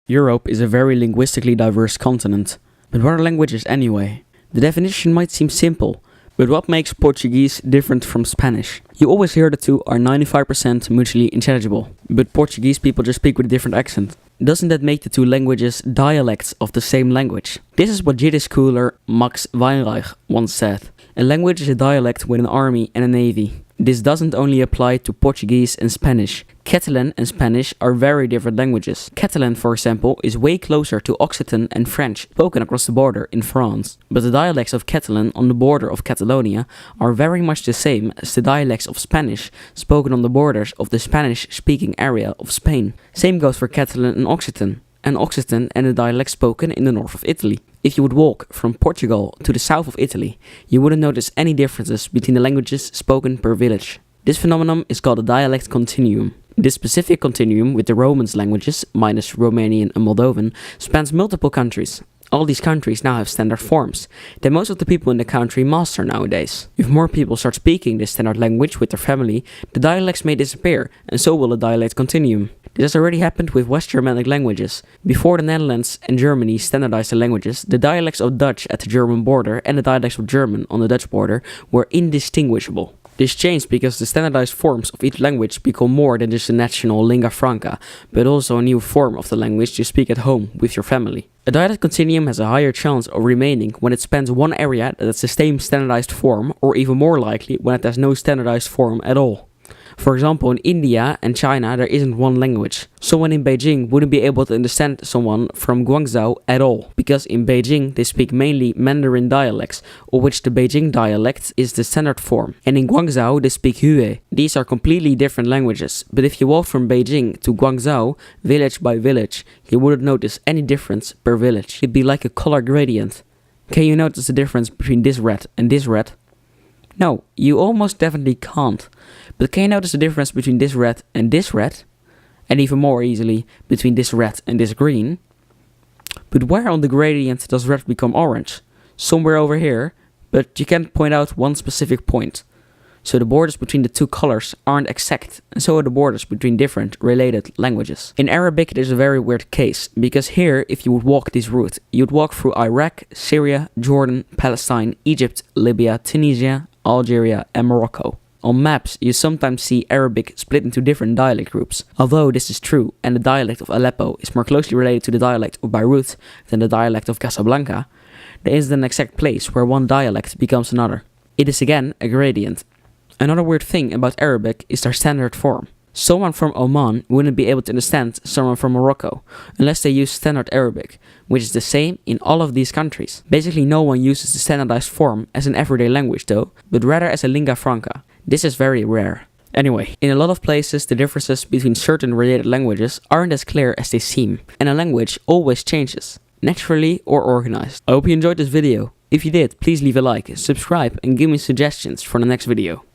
Europe is a very linguistically diverse continent. But what are languages anyway? The definition might seem simple, but what makes Portuguese different from Spanish? You always hear the two are 95% mutually intelligible, but Portuguese people just speak with a different accent. Doesn't that make the two languages dialects of the same language? This is what Yiddish scholar Max Weinreich once said. A language is a dialect with an army and a navy. This doesn't only apply to Portuguese and Spanish. Catalan and Spanish are very different languages. Catalan, for example, is way closer to Occitan and French, spoken across the border in France. But the dialects of Catalan on the border of Catalonia are very much the same as the dialects of Spanish, spoken on the borders of the Spanish-speaking area of Spain. Same goes for Catalan and Occitan and the dialect spoken in the north of Italy. If you would walk from Portugal to the south of Italy, you wouldn't notice any differences between the languages spoken per village. This phenomenon is called a Dialect Continuum. This specific continuum with the Romance languages, minus Romanian and Moldovan, spans multiple countries. All these countries now have standard forms that most of the people in the country master nowadays. If more people start speaking this standard language with their family, the dialects may disappear, and so will the dialect continuum. This has already happened with West Germanic languages. Before the Netherlands and Germany standardized the languages, the dialects of Dutch at the German border and the dialects of German on the Dutch border were indistinguishable. This changed because the standardized forms of each language become more than just a national lingua franca, but also a new form of the language you speak at home with your family. A dialect continuum has a higher chance of remaining when it spans one area that has the same standardized form, or even more likely when it has no standardized form at all. For example, in India and China there isn't one language. Someone in Beijing wouldn't be able to understand someone from Guangzhou at all, because in Beijing they speak mainly Mandarin dialects, of which the Beijing dialect is the standard form, and in Guangzhou they speak Hue. These are completely different languages, but if you walk from Beijing to Guangzhou, village by village, you wouldn't notice any difference per village. It'd be like a color gradient. Can you notice the difference between this red and this red? No, you almost definitely can't. But can you notice the difference between this red? And even more easily, between this red and this green? But where on the gradient does red become orange? Somewhere over here, but you can't point out one specific point. So the borders between the two colors aren't exact, and so are the borders between different related languages. In Arabic there's a very weird case, because here if you would walk this route, you'd walk through Iraq, Syria, Jordan, Palestine, Egypt, Libya, Tunisia, Algeria and Morocco. On maps, you sometimes see Arabic split into different dialect groups. Although this is true, and the dialect of Aleppo is more closely related to the dialect of Beirut than the dialect of Casablanca, there isn't an exact place where one dialect becomes another. It is again a gradient. Another weird thing about Arabic is their standard form. Someone from Oman wouldn't be able to understand someone from Morocco unless they use standard Arabic, which is the same in all of these countries. Basically no one uses the standardized form as an everyday language though, but rather as a lingua franca. This is very rare. Anyway, in a lot of places the differences between certain related languages aren't as clear as they seem, and a language always changes, naturally or organized. I hope you enjoyed this video. If you did, please leave a like, subscribe and give me suggestions for the next video.